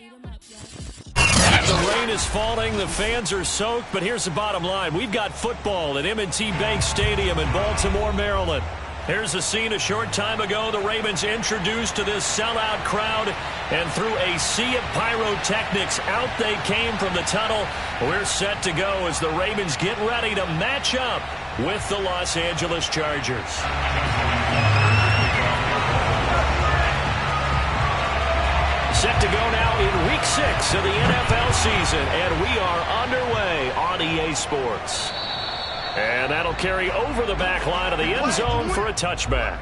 The rain is falling, the fans are soaked, but here's the bottom line. We've got football at M&T Bank Stadium in Baltimore, Maryland. Here's the scene a short time ago. The Ravens introduced to this sellout crowd, and through a sea of pyrotechnics, out they came from the tunnel. We're set to go as the Ravens get ready to match up with the Los Angeles Chargers. Set to go now in Week 6 of the NFL season, and we are underway on EA Sports. And that'll carry over the back line of the end zone for a touchback.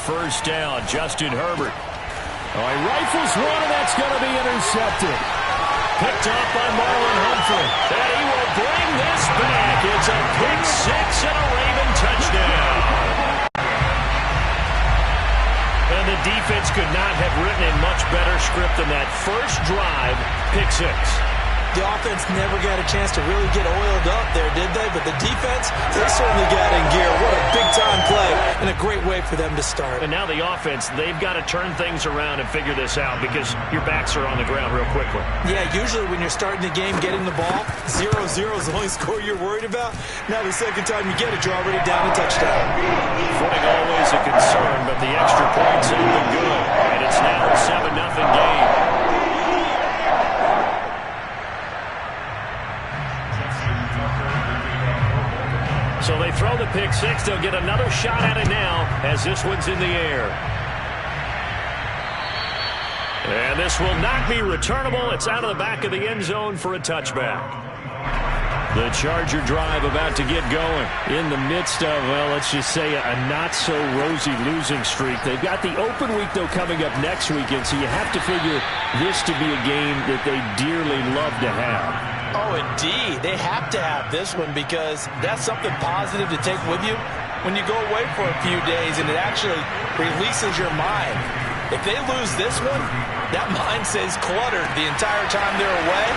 First down, Justin Herbert. Oh, he rifles one, and that's going to be intercepted. Picked off by Marlon Humphrey. And he will bring this back. It's a pick six and a Raven touchdown. And the defense could not have written a much better script than that first drive, pick six. The offense never got a chance to really get oiled up there, did they? But the defense, they certainly got in gear. What a big-time play and a great way for them to start. And now the offense, they've got to turn things around and figure this out because your backs are on the ground real quickly. Yeah, usually when you're starting the game, getting the ball, 0-0 is the only score you're worried about. Now the second time you get it, you're already down a touchdown. Footing always a concern, but the extra points have been good. And it's now a 7-0 game. So they throw the pick six. They'll get another shot at it now as this one's in the air. And this will not be returnable. It's out of the back of the end zone for a touchback. The Charger drive about to get going in the midst of, well, let's just say a not-so-rosy losing streak. They've got the open week, though, coming up next weekend, so you have to figure this to be a game that they dearly love to have. Oh, indeed. They have to have this one because that's something positive to take with you when you go away for a few days, and it actually releases your mind. If they lose this one, that mind stays cluttered the entire time they're away,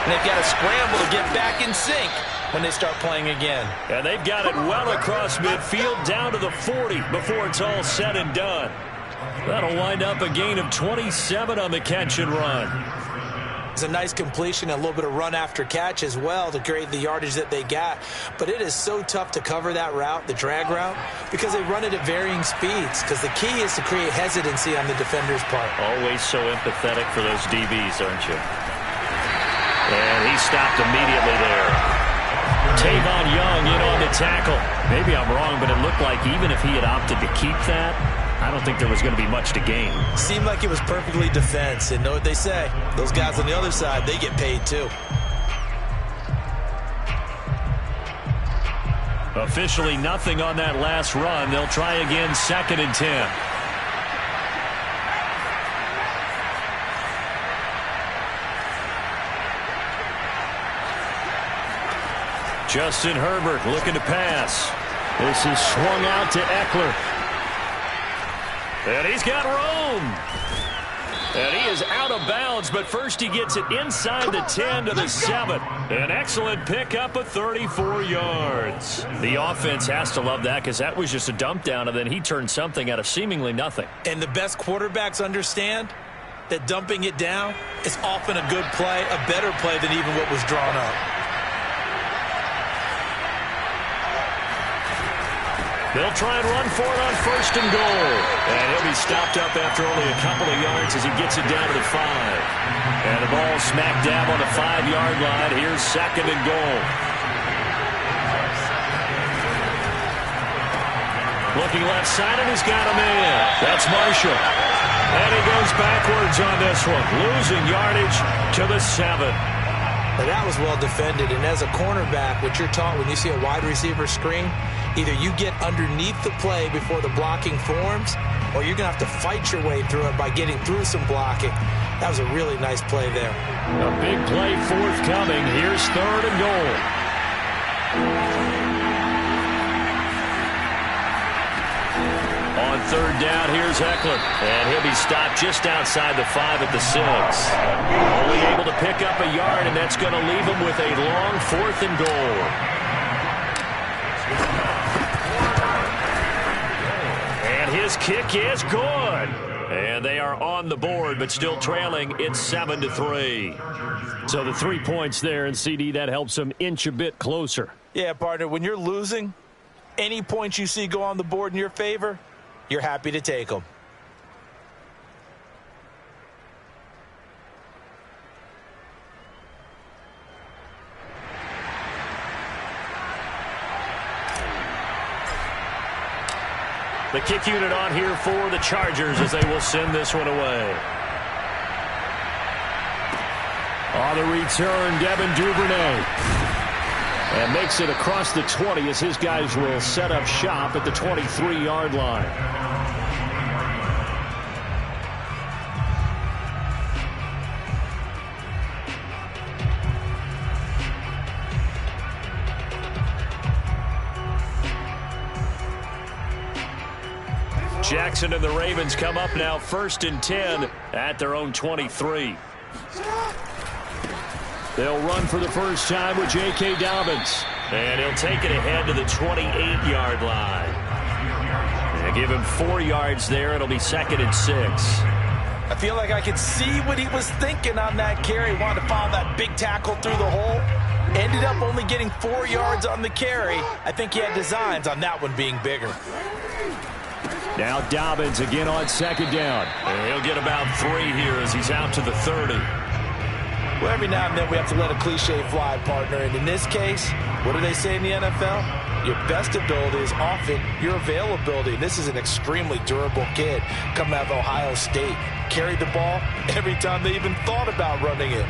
and they've got to scramble to get back in sync when they start playing again. And they've got it well across midfield down to the 40 before it's all said and done. That'll wind up a gain of 27 on the catch and run. It's a nice completion, a little bit of run after catch as well to create the yardage that they got. But it is so tough to cover that route, the drag route, because they run it at varying speeds. Because the key is to create hesitancy on the defender's part. Always so empathetic for those DBs, aren't you? And he stopped immediately there. Tavon Young in on the tackle. Maybe I'm wrong, but it looked like even if he had opted to keep that, I don't think there was going to be much to gain. Seemed like it was perfectly defense. And know what they say? Those guys on the other side, they get paid too. Officially nothing on that last run. They'll try again, 2nd and 10. Justin Herbert looking to pass. This is swung out to Eckler. And he's got room. And he is out of bounds, but first he gets it inside the 10 to the 7. An excellent pickup of 34 yards. The offense has to love that because that was just a dump down, and then he turned something out of seemingly nothing. And the best quarterbacks understand that dumping it down is often a good play, a better play than even what was drawn up. They'll try and run for it on 1st and goal. And he'll be stopped up after only a couple of yards as he gets it down to the 5. And the ball smack dab on the 5-yard line. Here's 2nd and goal. Looking left side, and he's got him in. That's Marshall. And he goes backwards on this one. Losing yardage to the 7. Now that was well defended. And as a cornerback, what you're taught when you see a wide receiver screen, either you get underneath the play before the blocking forms, or you're going to have to fight your way through it by getting through some blocking. That was a really nice play there. A big play forthcoming. Here's 3rd and goal. On 3rd down, here's Eckler. And he'll be stopped just outside the 5 at the 6. Only able to pick up a yard, and that's going to leave him with a long 4th and goal. And his kick is good. And they are on the board, but still trailing. It's 7-3. So the 3 points there, and CD, that helps them inch a bit closer. Yeah, partner, when you're losing, any points you see go on the board in your favor, you're happy to take them. The kick unit on here for the Chargers as they will send this one away. On the return, Devin Duvernay. And makes it across the 20 as his guys will set up shop at the 23-yard line. Jackson and the Ravens come up now 1st and 10 at their own 23. They'll run for the first time with J.K. Dobbins. And he'll take it ahead to the 28-yard line. And give him 4 yards there. It'll be 2nd and 6. I feel like I could see what he was thinking on that carry. Wanted to follow that big tackle through the hole. Ended up only getting 4 yards on the carry. I think he had designs on that one being bigger. Now Dobbins again on 2nd down. And he'll get about 3 here as he's out to the 30. Well, every now and then we have to let a cliche fly, partner. And in this case, what do they say in the NFL? Your best ability is often your availability. This is an extremely durable kid coming out of Ohio State. Carried the ball every time they even thought about running it.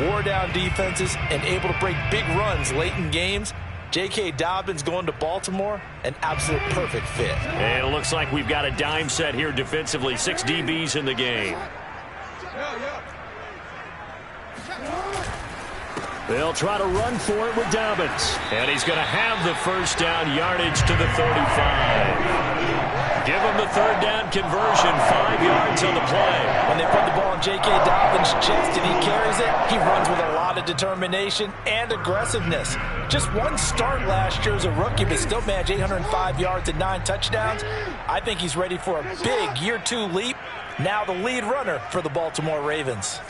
Wore down defenses and able to break big runs late in games. J.K. Dobbins going to Baltimore, an absolute perfect fit. And it looks like we've got a dime set here defensively. 6 DBs in the game. They'll try to run for it with Dobbins. And he's going to have the first down yardage to the 35. Give him the 3rd down conversion. 5 yards on the play. When they put the ball in J.K. Dobbins' chest and he carries it, he runs with a lot of determination and aggressiveness. Just one start last year as a rookie, but still managed 805 yards and 9 touchdowns. I think he's ready for a big year 2 leap. Now the lead runner for the Baltimore Ravens.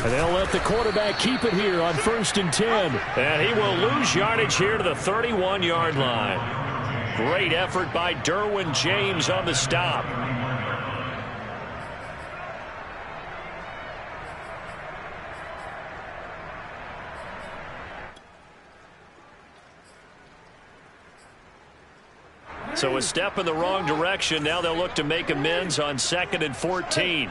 And they'll let the quarterback keep it here on 1st and 10. And he will lose yardage here to the 31-yard line. Great effort by Derwin James on the stop. So a step in the wrong direction. Now they'll look to make amends on 2nd and 14.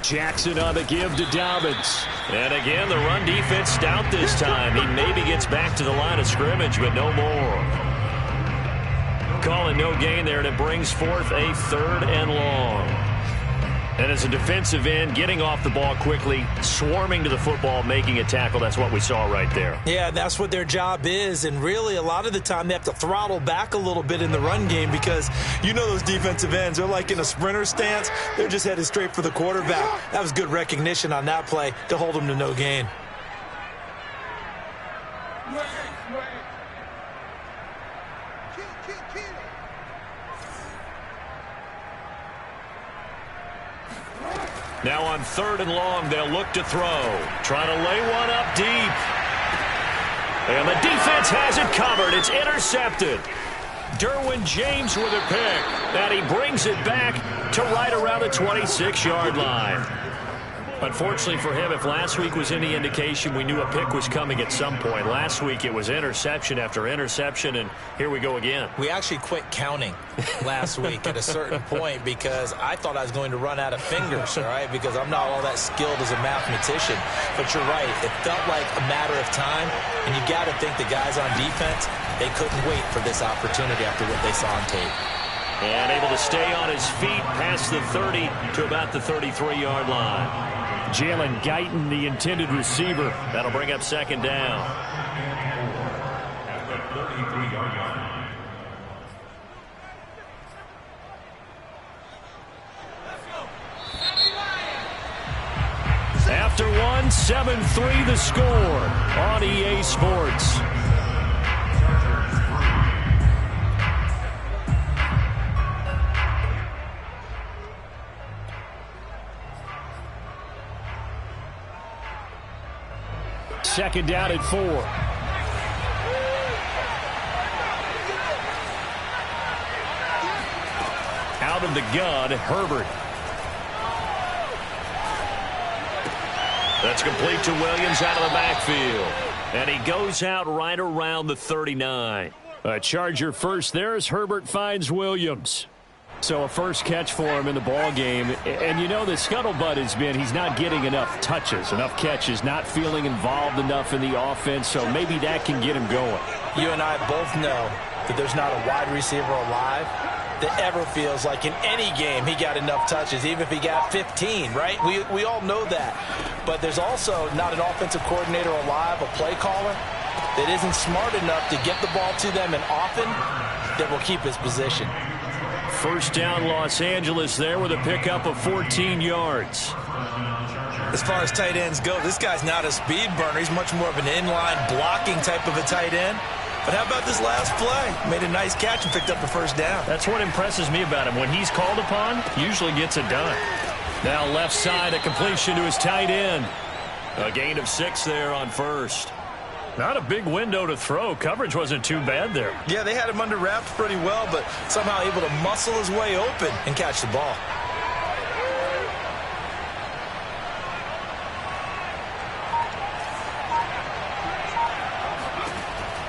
Jackson on the give to Dobbins. And again, the run defense stout this time. He maybe gets back to the line of scrimmage, but no more. Calling no gain there, and it brings forth a 3rd and long. And as a defensive end, getting off the ball quickly, swarming to the football, making a tackle, that's what we saw right there. Yeah, that's what their job is. And really, a lot of the time, they have to throttle back a little bit in the run game because you know those defensive ends, they're like in a sprinter stance. They're just headed straight for the quarterback. That was good recognition on that play to hold them to no gain. Now on 3rd and long, they'll look to throw. Trying to lay one up deep. And the defense has it covered. It's intercepted. Derwin James with a pick. And he brings it back to right around the 26-yard line. Unfortunately for him, if last week was any indication, we knew a pick was coming at some point. Last week it was interception after interception, and here we go again. We actually quit counting last week at a certain point because I thought I was going to run out of fingers, all right, because I'm not all that skilled as a mathematician. But you're right. It felt like a matter of time, and you got to think the guys on defense, they couldn't wait for this opportunity after what they saw on tape. And able to stay on his feet past the 30 to about the 33-yard line. Jalen Guyton, the intended receiver. That'll bring up second down. After one, 7-3 the score on EA Sports. Second down at 4. Out of the gun, Herbert. That's complete to Williams out of the backfield. And he goes out right around the 39. A Charger first there as Herbert finds Williams. So a first catch for him in the ball game. And you know the scuttlebutt has been he's not getting enough touches, enough catches, not feeling involved enough in the offense. So maybe that can get him going. You and I both know that there's not a wide receiver alive that ever feels like in any game he got enough touches, even if he got 15, right? We all know that. But there's also not an offensive coordinator alive, a play caller, that isn't smart enough to get the ball to them and often that will keep his position. First down, Los Angeles there with a pickup of 14 yards. As far as tight ends go, this guy's not a speed burner. He's much more of an inline blocking type of a tight end. But how about this last play? Made a nice catch and picked up the first down. That's what impresses me about him. When he's called upon, usually gets it done. Now left side, a completion to his tight end. A gain of 6 there on first. Not a big window to throw. Coverage wasn't too bad there. Yeah, they had him under wraps pretty well, but somehow able to muscle his way open and catch the ball.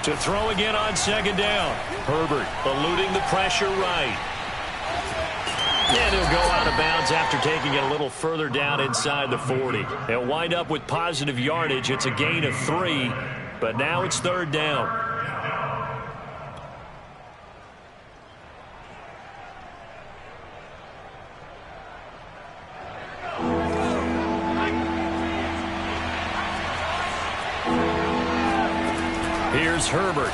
To throw again on second down. Herbert eluding the pressure right. And he'll go out of bounds after taking it a little further down inside the 40. They'll wind up with positive yardage. It's a gain of 3, but now it's third down. Here's Herbert.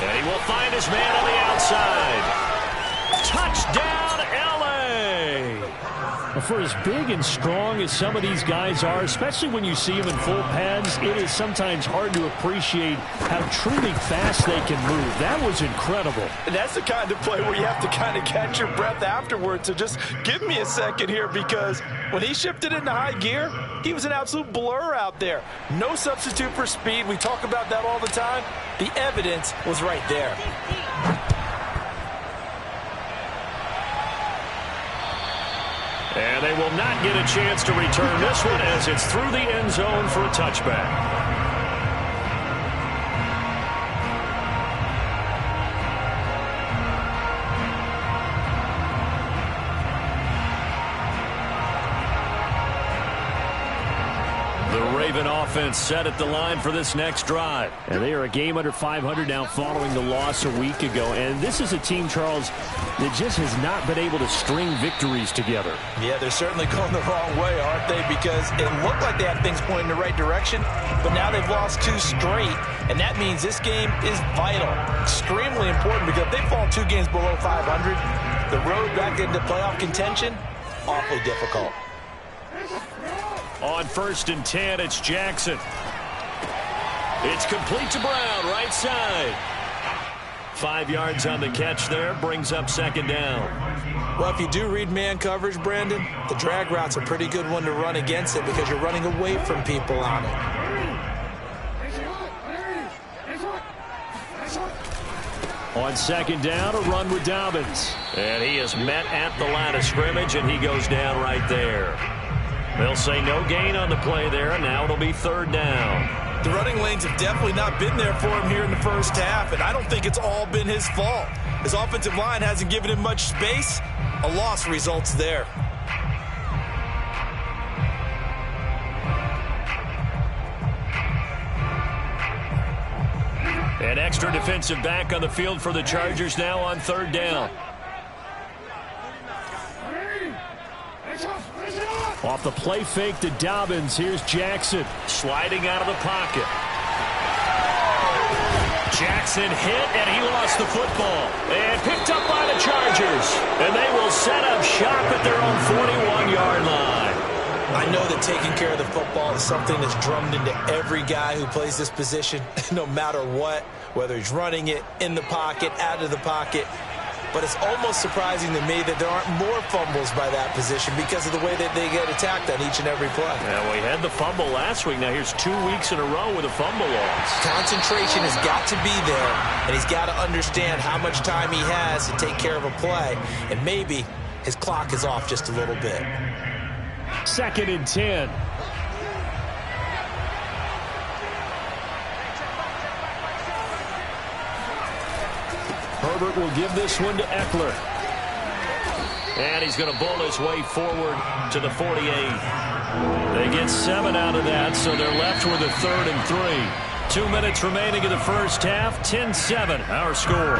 And he will find his man on the outside. Touchdown, L.A. For as big and strong as some of these guys are, especially when you see them in full pads, it is sometimes hard to appreciate how truly fast they can move. That was incredible. And that's the kind of play where you have to kind of catch your breath afterwards. So just give me a second here, because when he shifted into high gear, he was an absolute blur out there. No substitute for speed. We talk about that all the time. The evidence was right there. And they will not get a chance to return this one as it's through the end zone for a touchback. Offense set at the line for this next drive. And they are a game under 500 now following the loss a week ago. And this is a team, Charles, that just has not been able to string victories together. Yeah, they're certainly going the wrong way, aren't they? Because it looked like they had things pointing in the right direction, but now they've lost 2 straight. And that means this game is vital, extremely important, because if they fall 2 games below 500, the road back into playoff contention, awfully difficult. On 1st and 10, it's Jackson. It's complete to Brown, right side. 5 yards on the catch there, brings up second down. Well, if you do read man coverage, Brandon, the drag route's a pretty good one to run against it because you're running away from people on it. On second down, a run with Dobbins. And he is met at the line of scrimmage, and he goes down right there. They'll say no gain on the play there, and now it'll be third down. The running lanes have definitely not been there for him here in the first half, and I don't think it's all been his fault. His offensive line hasn't given him much space. A loss results there. An extra defensive back on the field for the Chargers now on third down. Off the play fake to Dobbins, here's Jackson. Sliding out of the pocket. Jackson hit, and he lost the football. And picked up by the Chargers. And they will set up shop at their own 41-yard line. I know that taking care of the football is something that's drummed into every guy who plays this position, no matter what, whether he's running it, in the pocket, out of the pocket. But it's almost surprising to me that there aren't more fumbles by that position because of the way that they get attacked on each and every play. Yeah, we had the fumble last week. Now here's 2 weeks in a row with a fumble loss. Concentration has got to be there, and he's got to understand how much time he has to take care of a play. And maybe his clock is off just a little bit. 2nd and 10. Herbert will give this one to Eckler. And he's going to bull his way forward to the 48. They get 7 out of that, so they're left with a 3rd and 3. 2 minutes remaining in the first half. 10-7, our score.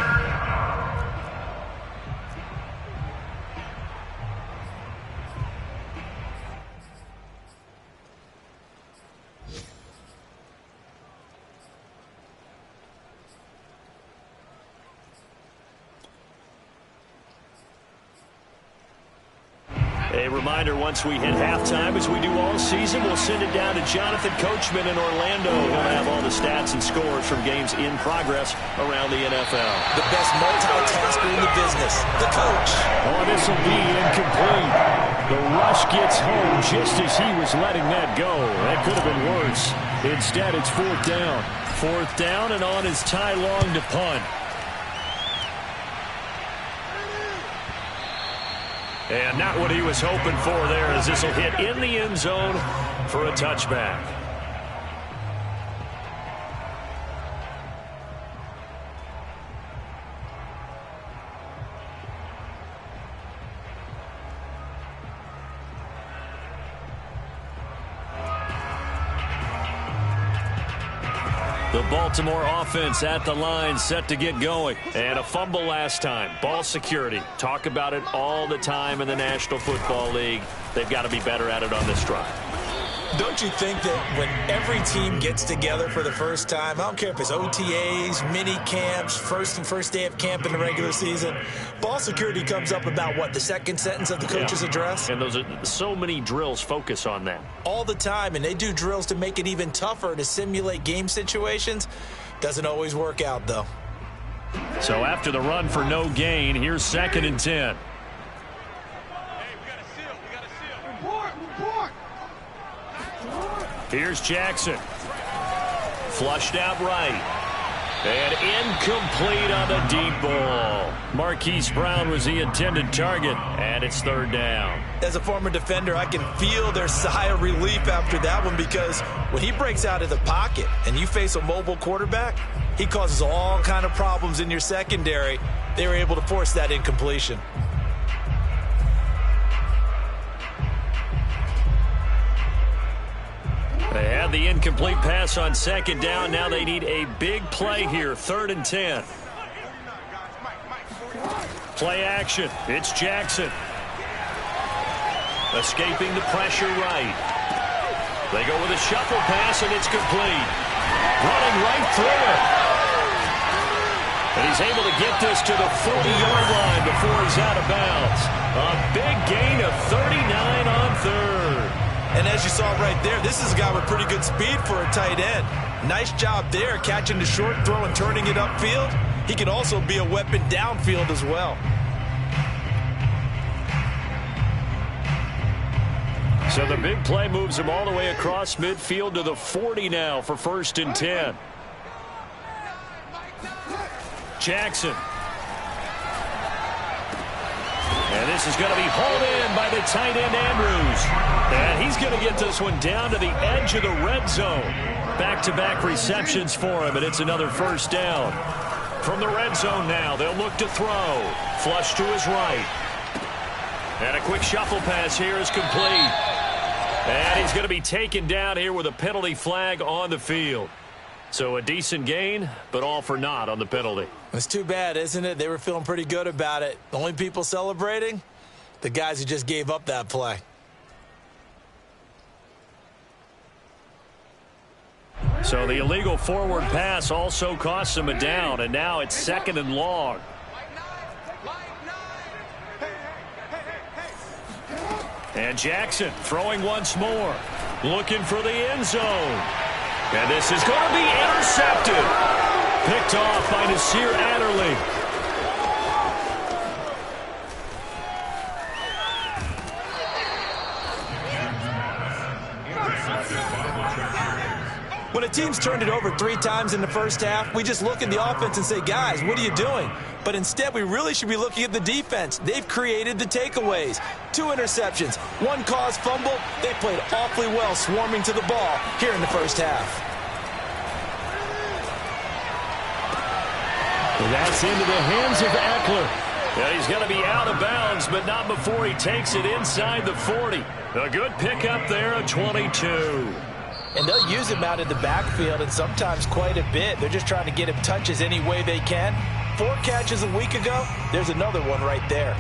A reminder, once we hit halftime, as we do all season, we'll send it down to Jonathan Coachman in Orlando. He'll have all the stats and scores from games in progress around the NFL. The best multitasker in the business, the coach. Oh, this will be incomplete. The rush gets home just as he was letting that go. That could have been worse. Instead, it's 4th down. 4th down, and on is Ty Long to punt. And not what he was hoping for there, as this will hit in the end zone for a touchback. The Baltimore offense at the line, set to get going. And a fumble last time. Ball security. Talk about it all the time in the National Football League. They've got to be better at it on this drive. Don't you think that when every team gets together for the first time, I don't care if it's OTAs, mini camps, first day of camp in the regular season, ball security comes up about, what, the second sentence of the coach's address? And those are so many drills focus on that. All the time, and they do drills to make it even tougher to simulate game situations. Doesn't always work out, though. So after the run for no gain, here's 2nd and 10. Here's Jackson. Flushed out right. And incomplete on the deep ball. Marquise Brown was the intended target, and it's 3rd down. As a former defender, I can feel their sigh of relief after that one, because when he breaks out of the pocket and you face a mobile quarterback, he causes all kind of problems in your secondary. They were able to force that incompletion. They had the incomplete pass on 2nd down. Now they need a big play here. 3rd and 10. Play action. It's Jackson. Escaping the pressure right. They go with a shuffle pass, and it's complete. Running right through it. And he's able to get this to the 40-yard line before he's out of bounds. A big gain of 39 on 3rd. And as you saw right there, this is a guy with pretty good speed for a tight end. Nice job there, catching the short throw and turning it upfield. He can also be a weapon downfield as well. So the big play moves him all the way across midfield to the 40 now for 1st and 10. Jackson. And And this is going to be hauled in by the tight end, Andrews. And he's going to get this one down to the edge of the red zone. Back-to-back receptions for him, and it's another first down. From the red zone now, they'll look to throw. Flush to his right. And a quick shuffle pass here is complete. And he's going to be taken down here with a penalty flag on the field. So a decent gain, but all for naught on the penalty. It's too bad, isn't it? They were feeling pretty good about it. The only people celebrating, the guys who just gave up that play. So the illegal forward pass also costs him a down, and now it's 2nd and long. And Jackson throwing once more, looking for the end zone. And this is going to be intercepted. Picked off by Nasir Adderley. When a team's turned it over 3 times in the first half, we just look at the offense and say, guys, what are you doing? But instead, we really should be looking at the defense. They've created the takeaways. 2 interceptions, 1 caused fumble. They played awfully well swarming to the ball here in the first half. And that's into the hands of Eckler. And he's going to be out of bounds, but not before he takes it inside the 40. A good pickup there of 22. And they'll use him out in the backfield, and sometimes quite a bit. They're just trying to get him touches any way they can. 4 catches a week ago. There's another one right there.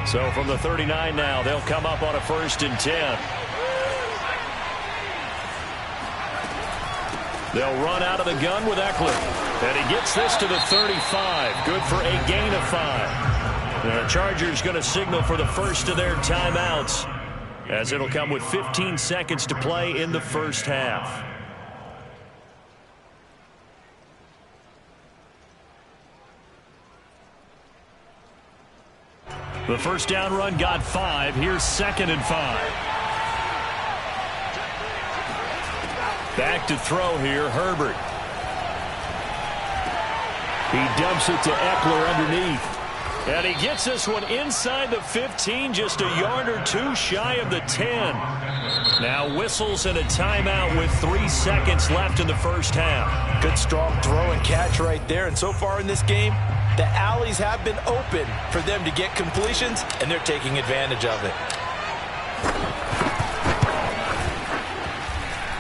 So from the 39 now, they'll come up on a 1st and 10. They'll run out of the gun with Eckler. And he gets this to the 35. Good for a gain of 5. The Chargers going to signal for the first of their timeouts, as it'll come with 15 seconds to play in the first half. The first down run got 5. Here's 2nd and 5. Back to throw here, Herbert. He dumps it to Eckler underneath. And he gets this one inside the 15, just a yard or 2 shy of the 10. Now whistles and a timeout with 3 seconds left in the first half. Good strong throw and catch right there. And so far in this game, the alleys have been open for them to get completions, and they're taking advantage of it.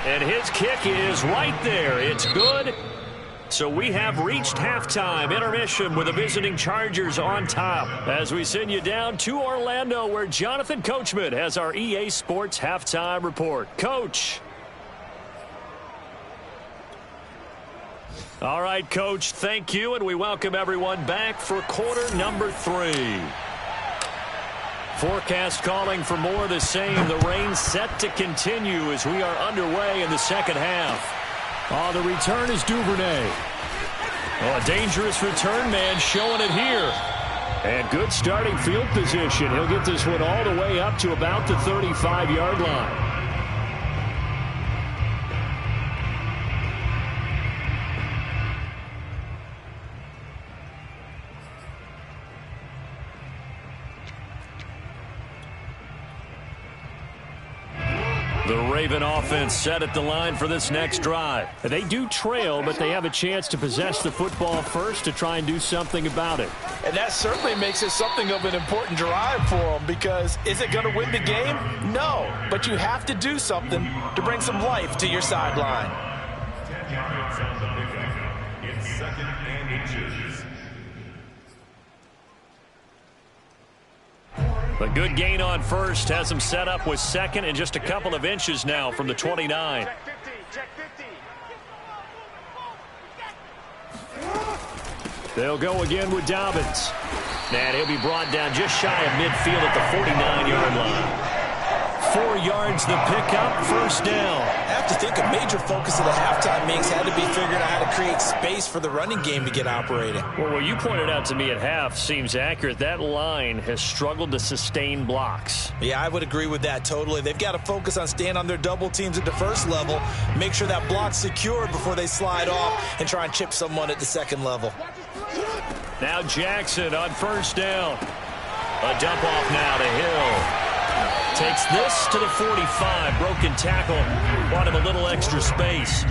And his kick is right there. It's good. So we have reached halftime intermission with the visiting Chargers on top, as we send you down to Orlando, where Jonathan Coachman has our EA Sports halftime report. Coach. All right, Coach, thank you, and we welcome everyone back for quarter number 3. Forecast calling for more of the same. The rain set to continue as we are underway in the second half. The return is Duvernay. A dangerous return man showing it here. And good starting field position. He'll get this one all the way up to about the 35-yard line. The Raven offense set at the line for this next drive. They do trail, but they have a chance to possess the football first to try and do something about it. And that certainly makes it something of an important drive for them, because is it going to win the game? No, but you have to do something to bring some life to your sideline. 10 yards on the pickup. It's 2nd and inches. A good gain on first has them set up with 2nd and just a couple of inches now from the 29. They'll go again with Dobbins. And he'll be brought down just shy of midfield at the 49-yard line. 4 yards the pickup, first down. I have to think a major focus of the halftime meetings had to be figuring out how to create space for the running game to get operating. Well, what you pointed out to me at half seems accurate. That line has struggled to sustain blocks. Yeah, I would agree with that totally. They've got to focus on staying on their double teams at the first level, make sure that block's secured before they slide off and try and chip someone at the second level. Now Jackson on first down. A dump off now to Hill. Takes this to the 45. Broken tackle. Bought him a little extra space.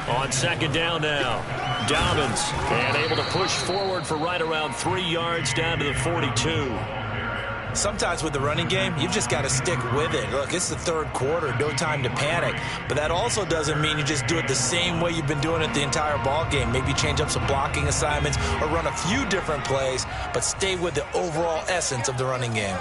On second down now. Dobbins. And able to push forward for right around 3 yards down to the 42. Sometimes with the running game, you've just got to stick with it. Look, it's the third quarter, no time to panic. But that also doesn't mean you just do it the same way you've been doing it the entire ball game. Maybe change up some blocking assignments or run a few different plays, but stay with the overall essence of the running game.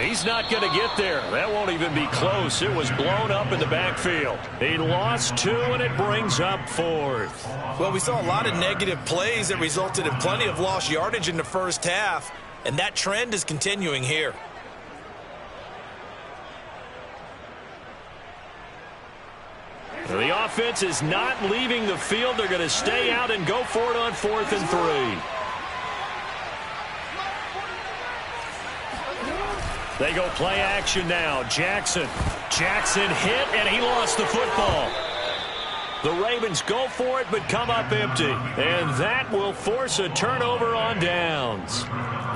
He's not going to get there. That won't even be close. It was blown up in the backfield. He lost 2, and it brings up 4th. Well, we saw a lot of negative plays that resulted in plenty of lost yardage in the first half, and that trend is continuing here. The offense is not leaving the field. They're going to stay out and go for it on 4th and 3. They go play action now. Jackson hit, and he lost the football. The Ravens go for it, but come up empty. And that will force a turnover on downs.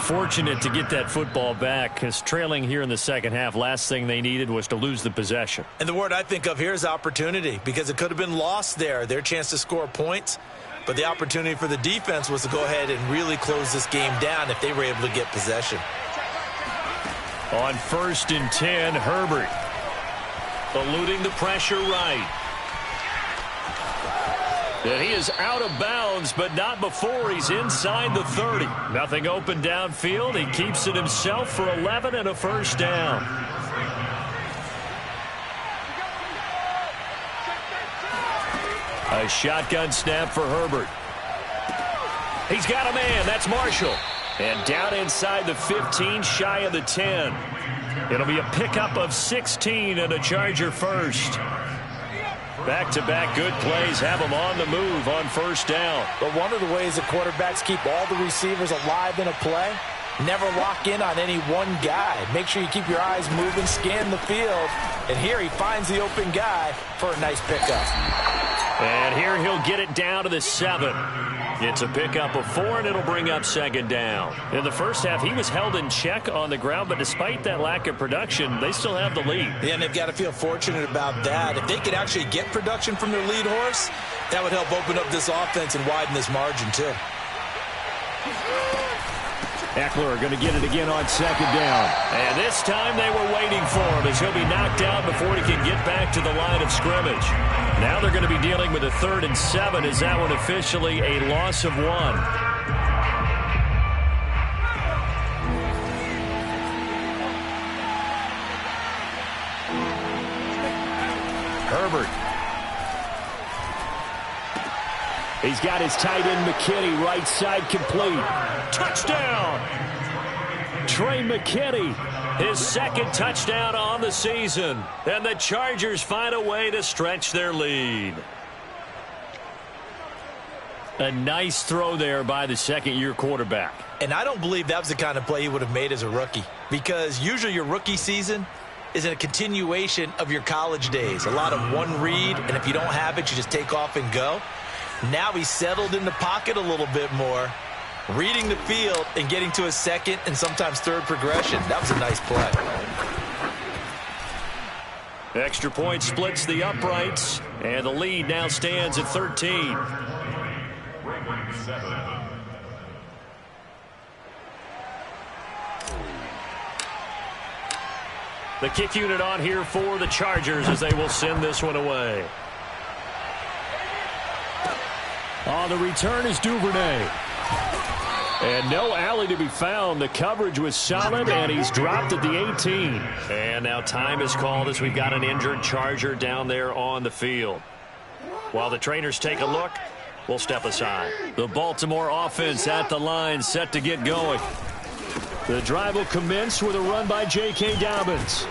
Fortunate to get that football back, because trailing here in the second half, last thing they needed was to lose the possession. And the word I think of here is opportunity, because it could have been lost there, their chance to score points. But the opportunity for the defense was to go ahead and really close this game down if they were able to get possession. On 1st and 10, Herbert eluding the pressure right. And he is out of bounds, but not before he's inside the 30. Nothing open downfield. He keeps it himself for 11 and a first down. A shotgun snap for Herbert. He's got a man. That's Marshall. And down inside the 15, shy of the 10. It'll be a pickup of 16 and a Charger first. Back-to-back good plays have them on the move on first down. But one of the ways that quarterbacks keep all the receivers alive in a play, never lock in on any one guy. Make sure you keep your eyes moving, scan the field. And here he finds the open guy for a nice pickup. And here he'll get it down to the 7. It's a pickup of 4, and it'll bring up second down. In the first half, he was held in check on the ground, but despite that lack of production, they still have the lead. Yeah, and they've got to feel fortunate about that. If they could actually get production from their lead horse, that would help open up this offense and widen this margin, too. Eckler going to get it again on second down. And this time they were waiting for him as he'll be knocked out before he can get back to the line of scrimmage. Now they're going to be dealing with a 3rd and 7. Is that one officially a loss of 1? Herbert. He's got his tight end McKinney right side complete. Touchdown! Trey McKinney, his 2nd touchdown on the season. And the Chargers find a way to stretch their lead. A nice throw there by the 2nd-year quarterback. And I don't believe that was the kind of play he would have made as a rookie. Because usually your rookie season is a continuation of your college days. A lot of one read, and if you don't have it, you just take off and go. Now he's settled in the pocket a little bit more, reading the field and getting to a 2nd and sometimes 3rd progression. That was a nice play. Extra point splits the uprights, and the lead now stands at 13. The kick unit on here for the Chargers as they will send this one away. On the return is Duvernay. And no alley to be found. The coverage was solid, and he's dropped at the 18. And now time is called as we've got an injured Charger down there on the field. While the trainers take a look, we'll step aside. The Baltimore offense at the line, set to get going. The drive will commence with a run by J.K. Dobbins.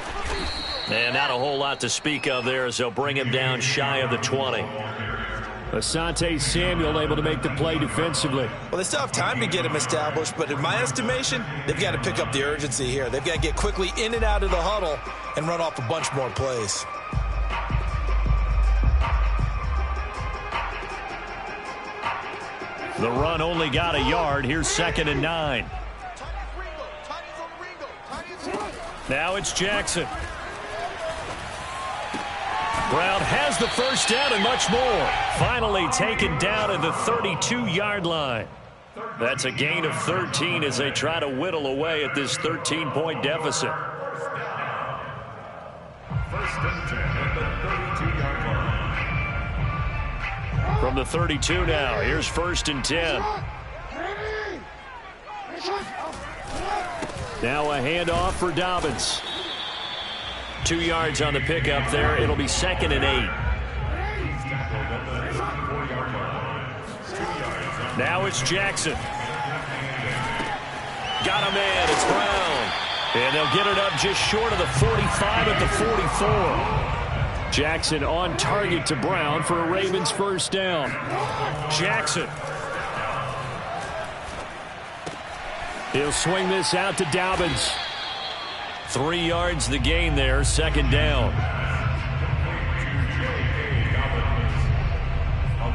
And not a whole lot to speak of there as they'll bring him down shy of the 20. Asante Samuel able to make the play defensively. Well, they still have time to get him established, but in my estimation, they've got to pick up the urgency here. They've got to get quickly in and out of the huddle and run off a bunch more plays. The run only got a yard. Here's 2nd and 9. Now it's Jackson. Brown has the first down and much more. Finally taken down at the 32-yard line. That's a gain of 13 as they try to whittle away at this 13-point deficit. First and 10 at the 32-yard line. From the 32 now, here's 1st and 10. Now a handoff for Dobbins. 2 yards on the pickup there. It'll be 2nd and 8. Now it's Jackson. Got a man. It's Brown. And they'll get it up just short of the 45 at the 44. Jackson on target to Brown for a Ravens first down. Jackson. He'll swing this out to Dobbins. 3 yards the gain there, 2nd down. A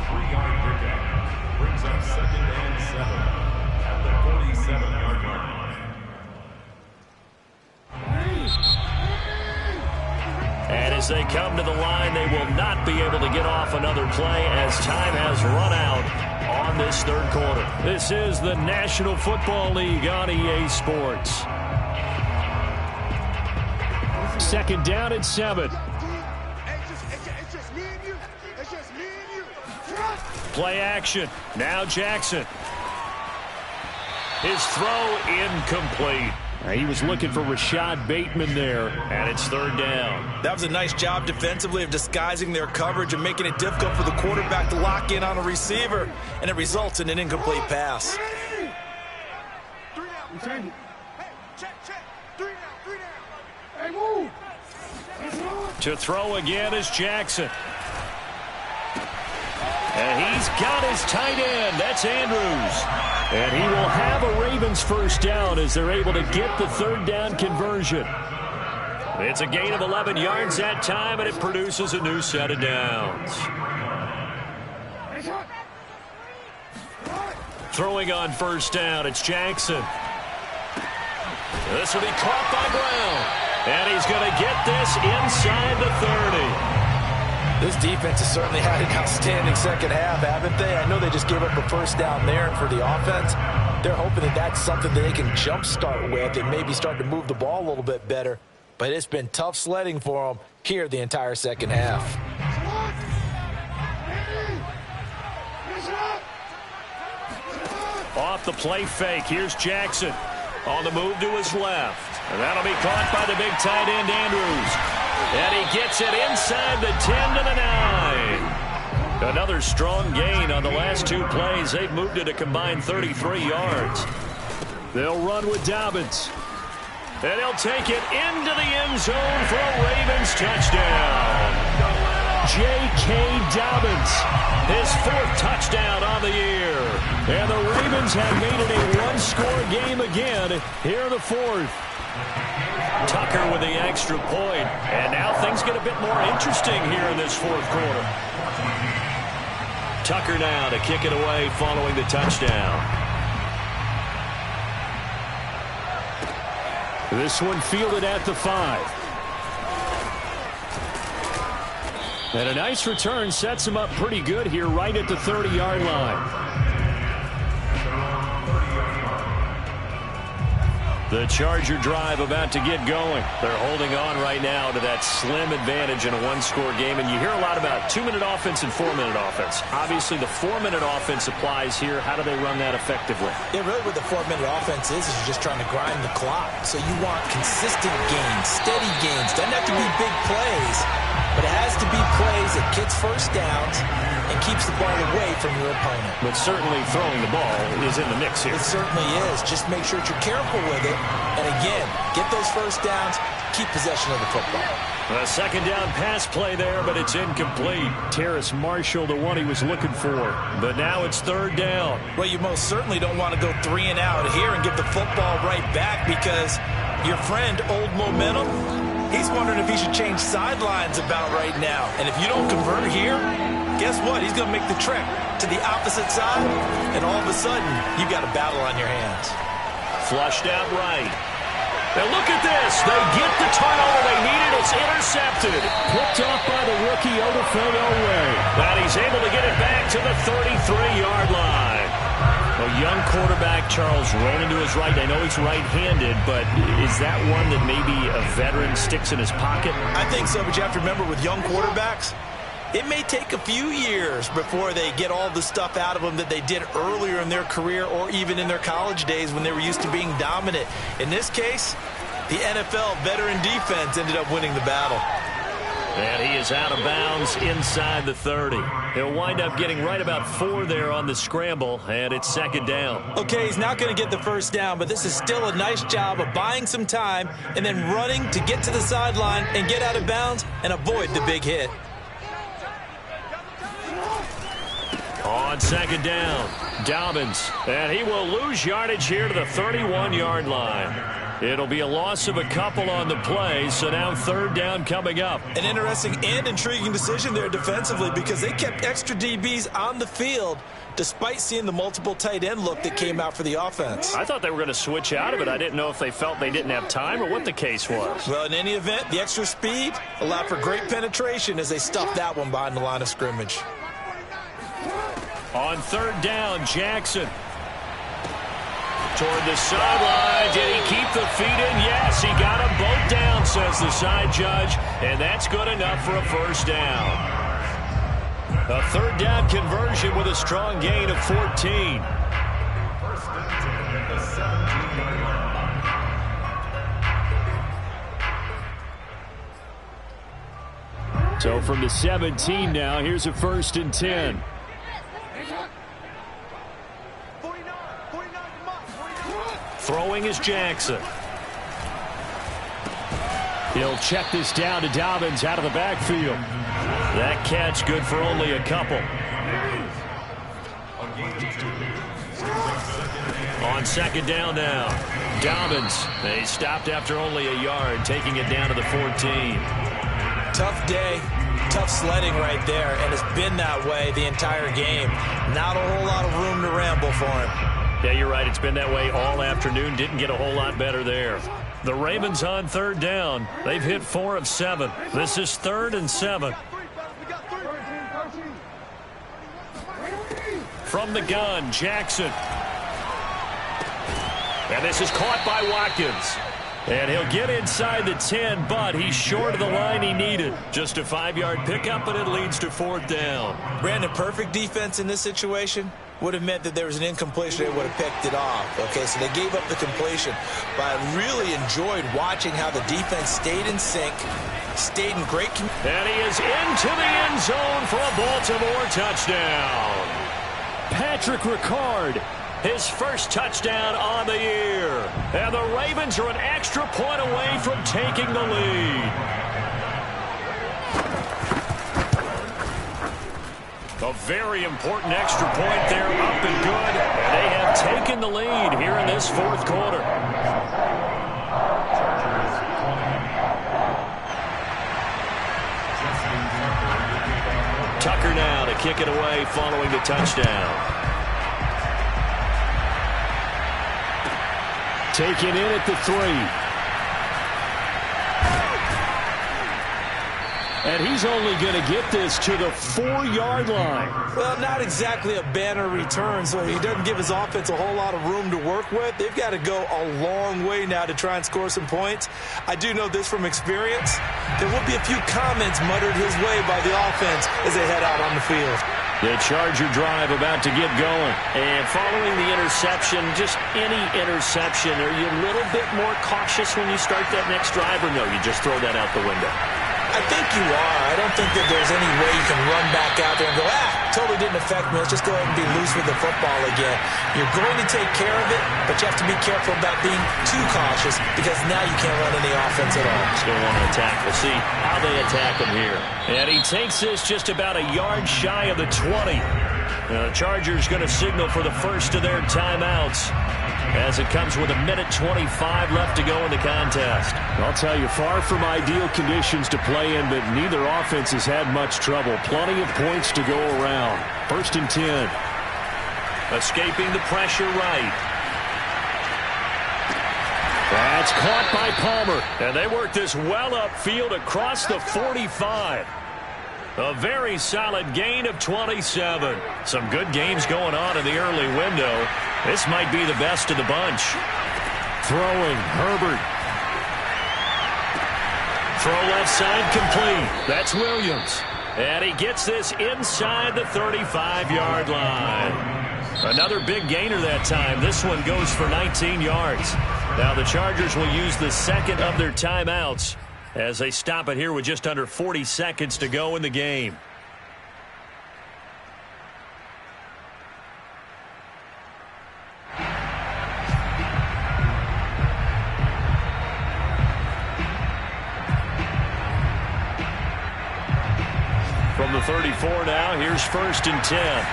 3-yard pickup brings up 2nd and 7 at the 47-yard line. And as they come to the line, they will not be able to get off another play as time has run out on this 3rd quarter. This is the National Football League on EA Sports. 2nd down and 7. Play action. Now Jackson. His throw incomplete. He was looking for Rashad Bateman there, and it's 3rd down. That was a nice job defensively of disguising their coverage and making it difficult for the quarterback to lock in on a receiver, and it results in an incomplete pass. To throw again is Jackson. And he's got his tight end. That's Andrews. And he will have a Ravens first down as they're able to get the 3rd down conversion. It's a gain of 11 yards that time, and it produces a new set of downs. Throwing on first down, it's Jackson. This will be caught by Brown. And he's going to get this inside the 30. This defense has certainly had an outstanding second half, haven't they? I know they just gave up a first down there, and for the offense, they're hoping that that's something that they can jumpstart with and maybe start to move the ball a little bit better. But it's been tough sledding for them here the entire second half. Off the play fake, here's Jackson. On the move to his left. And that'll be caught by the big tight end, Andrews. And he gets it inside the 10 to the 9. Another strong gain on the last 2 plays. They've moved it a combined 33 yards. They'll run with Dobbins. And he'll take it into the end zone for a Ravens touchdown. J.K. Dobbins, his 4th touchdown on the year. And the Ravens have made it a 1-score game again here in the 4th. Tucker with the extra point. And now things get a bit more interesting here in this 4th quarter. Tucker now to kick it away following the touchdown. This one fielded at the 5. And a nice return sets him up pretty good here right at the 30-yard line. The Charger drive about to get going. They're holding on right now to that slim advantage in a 1-score game. And you hear a lot about 2-minute offense and 4-minute offense. Obviously, the 4-minute offense applies here. How do they run that effectively? Yeah, really what the 4-minute offense is you're just trying to grind the clock. So you want consistent gains, steady gains. Doesn't have to be big plays. but it has to be plays that gets first downs and keeps the ball away from your opponent. But certainly throwing the ball is in the mix here. It certainly is. Just make sure that you're careful with it. And again, get those first downs, keep possession of the football. A second down pass play there, but it's incomplete. Terrace Marshall, the one he was looking for. But now it's third down. Well, you most certainly don't want to go 3 and out here and give the football right back, because your friend, Old Momentum, he's wondering if he should change sidelines about right now. And if you don't convert here, guess what? He's going to make the trek to the opposite side, and all of a sudden, you've got a battle on your hands. Flushed out right. And look at this. They get the turnover they needed. It's intercepted. Picked off by the rookie Odafego Way. And he's able to get it back to the 33-yard line. A young quarterback, Charles, rolling to his right. I know he's right-handed, but is that one that maybe a veteran sticks in his pocket? I think so, but you have to remember with young quarterbacks, it may take a few years before they get all the stuff out of them that they did earlier in their career or even in their college days when they were used to being dominant. In this case, the NFL veteran defense ended up winning the battle. And he is out of bounds inside the 30. He'll wind up getting right about 4 there on the scramble, and it's second down. Okay, he's not going to get the first down, but this is still a nice job of buying some time and then running to get to the sideline and get out of bounds and avoid the big hit. On second down, Dobbins, and he will lose yardage here to the 31-yard line. It'll be a loss of a couple on the play, so now third down coming up. An interesting and intriguing decision there defensively, because they kept extra DBs on the field despite seeing the multiple tight end look that came out for the offense. I thought they were going to switch out of it. I didn't know if they felt they didn't have time or what the case was. Well, in any event, the extra speed allowed for great penetration as they stuffed that one behind the line of scrimmage. On third down, Jackson. Toward the sideline. Did he keep the feet in? Yes, he got them both down, says the side judge. And that's good enough for a first down. A third down conversion with a strong gain of 14. First and 10 at the 17-yard line. So from the 17 now, here's a first and 10. Throwing is Jackson. He'll check this down to Dobbins out of the backfield. That catch good for only a couple. On second down now, Dobbins. They stopped after only a yard, taking it down to the 14. Tough day, tough sledding right there, and it's been that way the entire game. Not a whole lot of room to ramble for him. Yeah, you're right. It's been that way all afternoon. Didn't get a whole lot better there. The Ravens on third down. They've hit 4 of 7. This is 3rd and 7. From the gun, Jackson. And this is caught by Watkins. And he'll get inside the 10, but he's short of the line he needed. Just a 5-yard pickup, and it leads to 4th down. Brandon, perfect defense in this situation would have meant that there was an incompletion. They would have picked it off. Okay, so they gave up the completion. But I really enjoyed watching how the defense stayed in sync, stayed in great communication. And he is into the end zone for a Baltimore touchdown. Patrick Ricard, his first touchdown on the year. And the Ravens are an extra point away from taking the lead. A very important extra point there, up and good. And they have taken the lead here in this 4th quarter. Tucker now to kick it away following the touchdown. Taken in at the 3. And he's only going to get this to the 4-yard line. Well, not exactly a banner return, so he doesn't give his offense a whole lot of room to work with. They've got to go a long way now to try and score some points. I do know this from experience. There will be a few comments muttered his way by the offense as they head out on the field. The Charger drive about to get going. And following the interception, just any interception, are you a little bit more cautious when you start that next drive, or no, you just throw that out the window? I think you are. I don't think that there's any way you can run back out there and go, totally didn't affect me. Let's just go ahead and be loose with the football again. You're going to take care of it, but you have to be careful about being too cautious because now you can't run any offense at all. Still want to attack. We'll see how they attack him here. And he takes this just about a yard shy of the 20. The Chargers going to signal for the first of their timeouts as it comes with 1:25 left to go in the contest. I'll tell you, far from ideal conditions to play in, but neither offense has had much trouble. Plenty of points to go around. 1st and 10. Escaping the pressure right. That's caught by Palmer. And they work this well upfield across the 45. A very solid gain of 27. Some good games going on in the early window. This might be the best of the bunch. Throwing, Herbert. Throw left side complete. That's Williams. And he gets this inside the 35-yard line. Another big gainer that time. This one goes for 19 yards. Now the Chargers will use the second of their timeouts as they stop it here with just under 40 seconds to go in the game. From the 34 now, here's 1st and 10.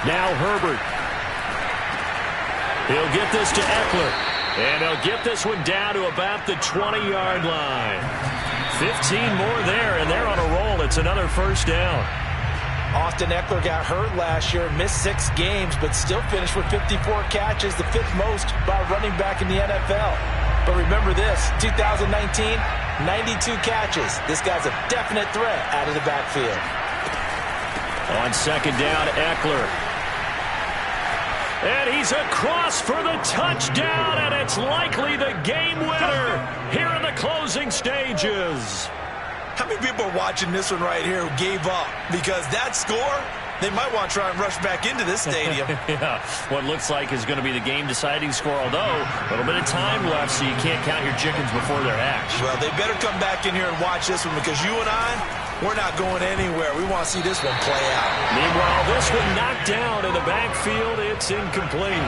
Now Herbert. He'll get this to Eckler. And he'll get this one down to about the 20-yard line. 15 more there, and they're on a roll. It's another first down. Austin Eckler got hurt last year, missed 6 games, but still finished with 54 catches, the 5th most by running back in the NFL. But remember this, 2019, 92 catches. This guy's a definite threat out of the backfield. On second down, Eckler. And he's across for the touchdown, and it's likely the game winner here in the closing stages. How many people are watching this one right here who gave up? Because that score, they might want to try and rush back into this stadium. Yeah, what looks like is going to be the game-deciding score, although a little bit of time left, so you can't count your chickens before they're hatched. Well, they better come back in here and watch this one because you and I, we're not going anywhere. We want to see this one play out. Meanwhile, this one knocked down in the backfield. It's incomplete.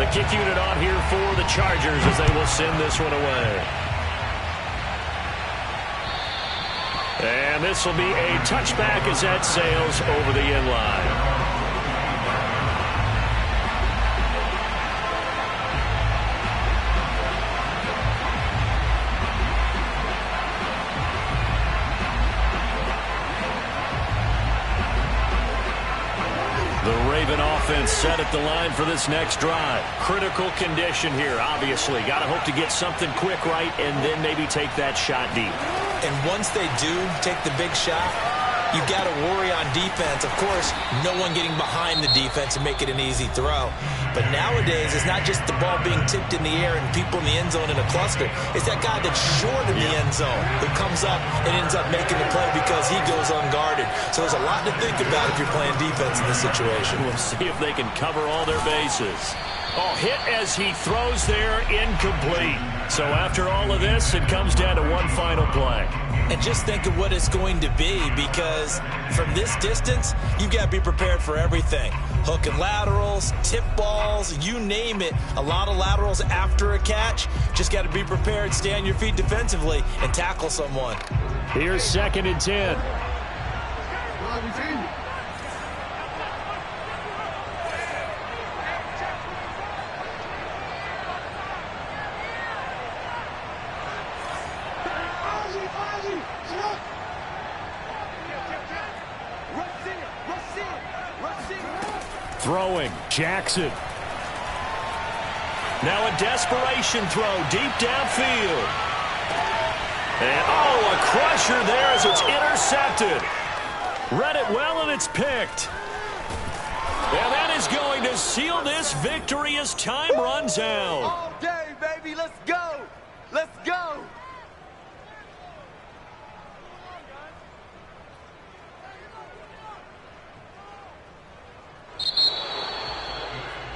The kick unit on here for the Chargers as they will send this one away. And this will be a touchback as that sails over the end line. Offense set at the line for this next drive. Critical condition here, obviously. Got to hope to get something quick right and then maybe take that shot deep. And once they do take the big shot, you've got to worry on defense. Of course, no one getting behind the defense and make it an easy throw. But nowadays, it's not just the ball being tipped in the air and people in the end zone in a cluster. It's that guy that's short in the end zone who comes up and ends up making the play because he goes unguarded. So there's a lot to think about if you're playing defense in this situation. We'll see if they can cover all their bases. Oh, hit as he throws there, incomplete. So after all of this, it comes down to one final play. And just think of what it's going to be, because from this distance, you've got to be prepared for everything. Hook and laterals, tip balls, you name it. A lot of laterals after a catch. Just got to be prepared, stay on your feet defensively, and tackle someone. Here's 2nd and 10. Throwing, Jackson. Now a desperation throw deep downfield. And, a crusher there as it's intercepted. Read it well, and it's picked. And that is going to seal this victory as time runs out. All day, baby. Let's go. Let's go.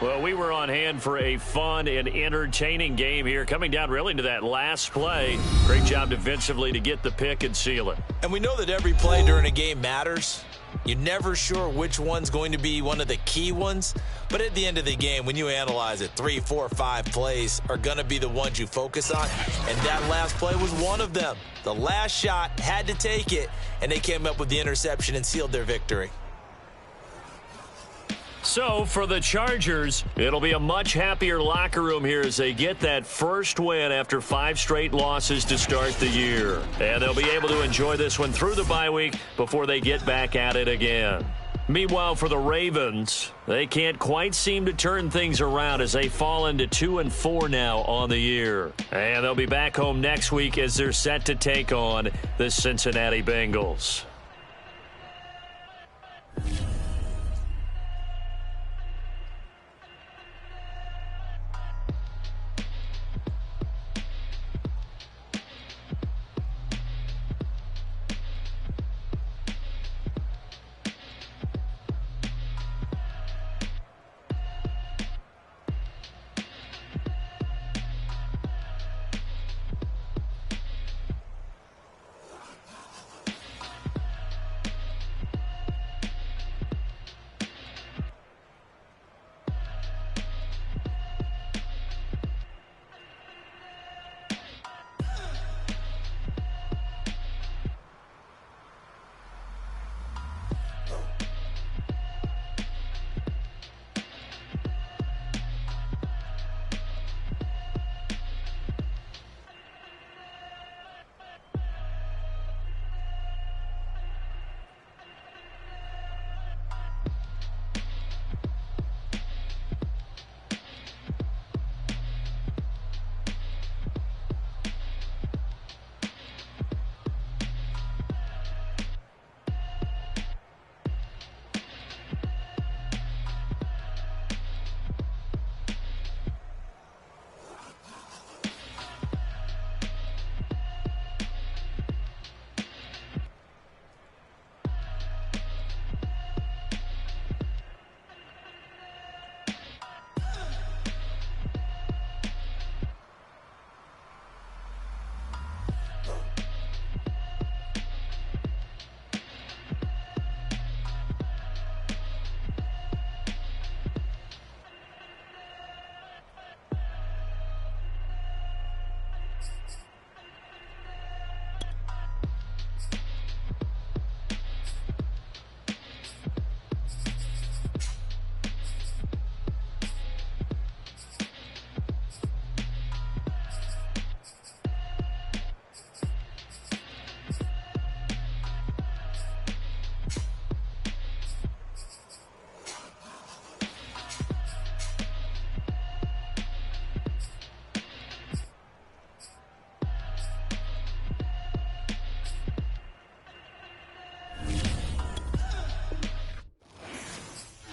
Well, we were on hand for a fun and entertaining game here, coming down really to that last play. Great job defensively to get the pick and seal it. And we know that every play during a game matters. You're never sure which one's going to be one of the key ones. But at the end of the game, when you analyze it, 3, 4, 5 plays are going to be the ones you focus on. And that last play was one of them. The last shot had to take it, and they came up with the interception and sealed their victory. So, for the Chargers, it'll be a much happier locker room here as they get that first win after 5 straight losses to start the year. And they'll be able to enjoy this one through the bye week before they get back at it again. Meanwhile, for the Ravens, they can't quite seem to turn things around as they fall into 2-4 now on the year. And they'll be back home next week as they're set to take on the Cincinnati Bengals.